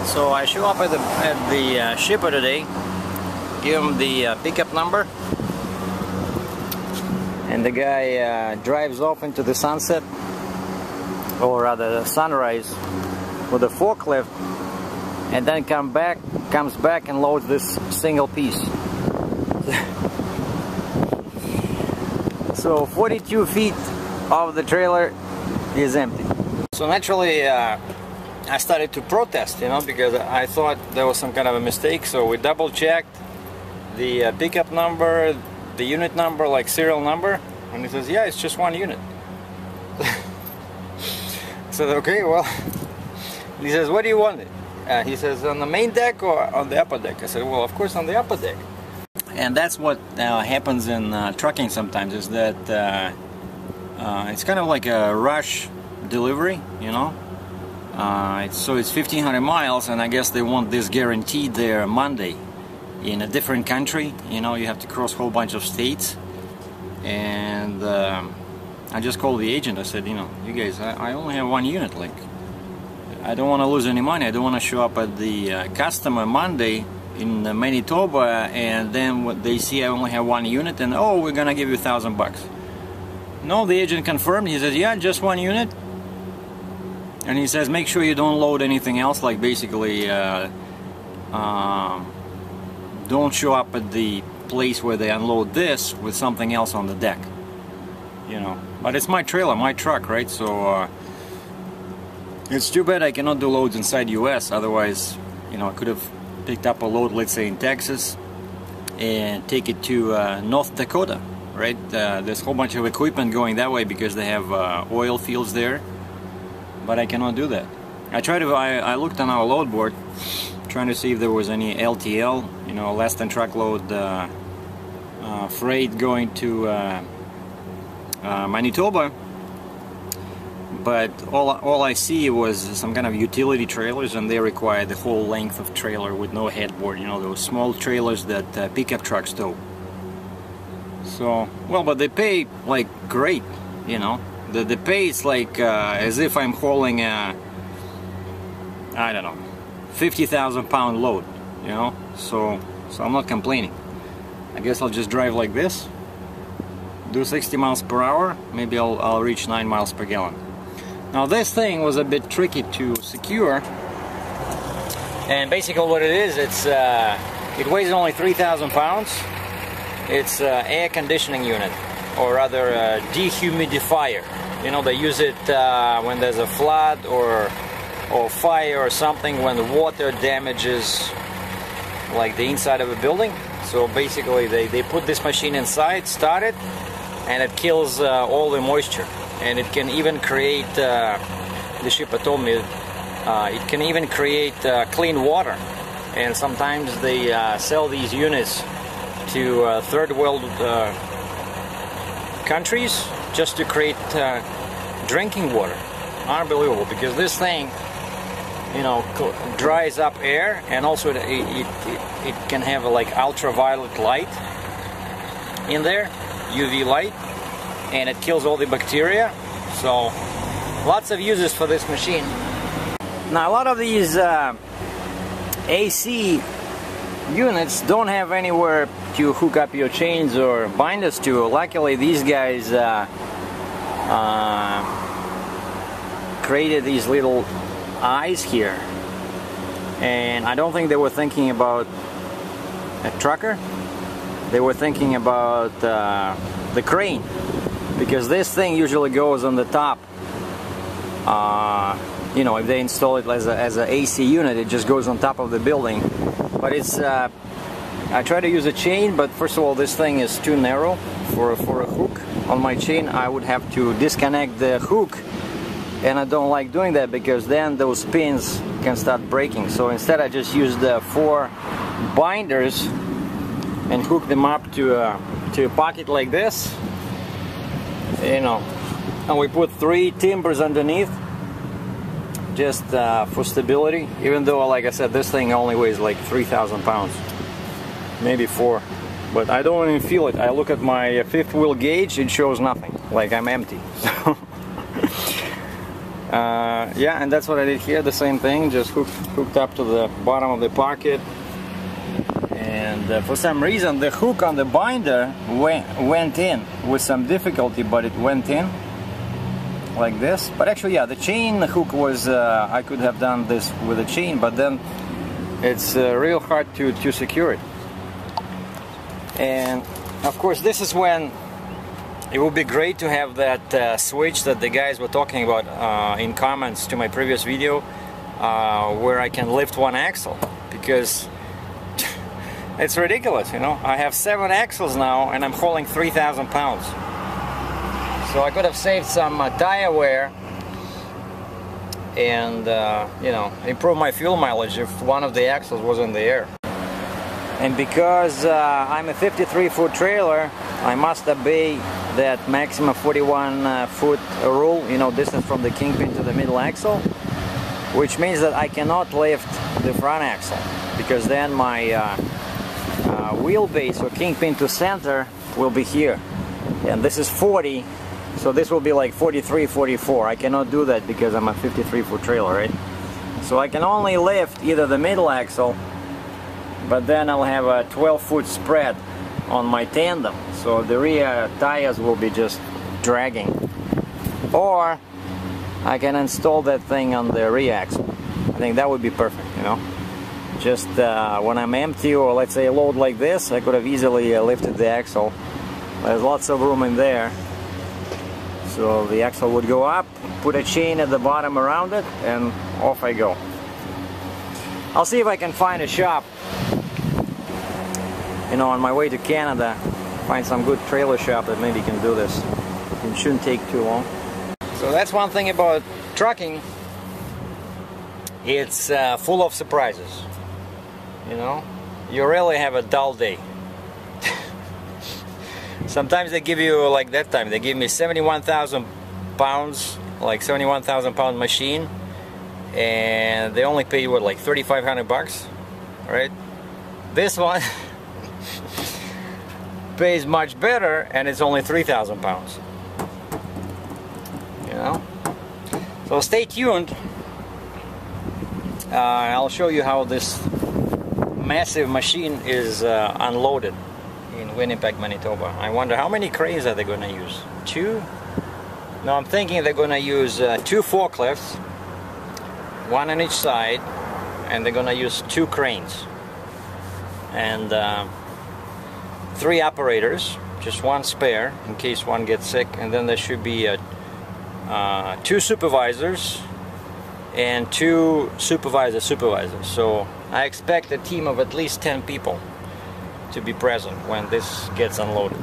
So I show up at the shipper today, give him the pickup number, and the guy drives off into the sunset, or rather the sunrise, with a forklift, and then comes back and loads this single piece. So 42 feet of the trailer is empty. So naturally I started to protest, you know, because I thought there was some kind of a mistake. So we double checked the pickup number, the unit number, like serial number, and he says, yeah, it's just one unit. I said, okay, well, he says, what do you want it? He says, on the main deck or on the upper deck? I said, well, of course on the upper deck. And that's what happens in trucking sometimes, is that it's kind of like a rush delivery, you know. So it's 1,500 miles, and I guess they want this guaranteed there Monday in a different country. You know, you have to cross a whole bunch of states. And I just called the agent. I said, you know, you guys, I only have one unit. Like, I don't want to lose any money. I don't want to show up at the customer Monday in Manitoba, and then what they see I only have one unit, and oh, we're gonna give you $1,000. No, the agent confirmed. He says, yeah, just one unit. And he says, make sure you don't load anything else, like basically don't show up at the place where they unload this with something else on the deck, you know. But it's my trailer, my truck, right? So it's too bad I cannot do loads inside US. Otherwise, you know, I could have picked up a load, let's say in Texas, and take it to North Dakota, right? There's a whole bunch of equipment going that way because they have oil fields there. But I cannot do that. I looked on our load board, trying to see if there was any LTL, you know, less than truckload freight going to Manitoba. But all I see was some kind of utility trailers, and they require the whole length of trailer with no headboard, you know, those small trailers that pickup trucks tow. So, well, but they pay like great, you know. The pay is like as if I'm hauling a, I don't know, 50,000 pound load, you know. So I'm not complaining. I guess I'll just drive like this, do 60 miles per hour, maybe I'll reach 9 miles per gallon. Now this thing was a bit tricky to secure, and basically what it is, it weighs only 3,000 pounds. It's an air conditioning unit, or rather a dehumidifier. You know, they use it when there's a flood or fire or something, when the water damages like the inside of a building. So basically they put this machine inside, start it, and it kills all the moisture. And it can even create, the shipper told me, it can even create clean water. And sometimes they sell these units to third world countries just to create drinking water. Unbelievable, because this thing, you know, dries up air, and also it can have a, like, ultraviolet light in there, UV light, and it kills all the bacteria. So lots of uses for this machine. Now a lot of these AC units don't have anywhere to hook up your chains or binders to. Luckily these guys created these little eyes here, and I don't think they were thinking about a trucker. They were thinking about the crane, because this thing usually goes on the top. You know, if they install it as a AC unit, it just goes on top of the building. But it's I try to use a chain, but first of all, this thing is too narrow for a hook on my chain. I would have to disconnect the hook, and I don't like doing that because then those pins can start breaking. So instead I just use the 4 binders and hook them up to a pocket like this, you know, and we put 3 timbers underneath just for stability, even though, like I said, this thing only weighs like 3,000 pounds, maybe 4, but I don't even feel it. I look at my 5th wheel gauge, it shows nothing, like I'm empty. Yeah, and that's what I did here, the same thing, just hooked up to the bottom of the pocket. And for some reason the hook on the binder went in with some difficulty, but it went in like this. But actually, yeah, the chain hook was, I could have done this with a chain, but then it's real hard to secure it. And of course, this is when it would be great to have that switch that the guys were talking about in comments to my previous video, where I can lift one axle, because it's ridiculous, you know. I have 7 axles now and I'm hauling 3,000 pounds. So I could have saved some tire wear and you know, improve my fuel mileage if one of the axles was in the air. And because I'm a 53-foot trailer, I must obey that maximum 41-foot rule, you know, distance from the kingpin to the middle axle, which means that I cannot lift the front axle, because then my wheelbase or kingpin to center will be here, and this is 40, so this will be like 43, 44. I cannot do that because I'm a 53-foot trailer, right? So I can only lift either the middle axle, but then I'll have a 12-foot spread on my tandem, so the rear tires will be just dragging, or I can install that thing on the rear axle. I think that would be perfect, you know. Just when I'm empty, or let's say a load like this, I could have easily lifted the axle. There's lots of room in there, so the axle would go up, put a chain at the bottom around it, and off I go. I'll see if I can find a shop, you know, on my way to Canada, find some good trailer shop that maybe can do this. It shouldn't take too long. So that's one thing about trucking. It's full of surprises. You know, you really have a dull day. Sometimes they give you, like that time, they gave me 71,000 pounds, like 71,000 pound machine, and they only pay you what, like 3,500 bucks, right? This one pays much better, and it's only 3,000 pounds. You know, so stay tuned. I'll show you how this massive machine is unloaded in Winnipeg, Manitoba. I wonder how many cranes are they going to use? 2? No, I'm thinking they're going to use 2 forklifts, 1 on each side, and they're going to use 2 cranes and 3 operators, just 1 spare in case one gets sick, and then there should be 2 supervisors and 2 supervisors. So I expect a team of at least 10 people to be present when this gets unloaded.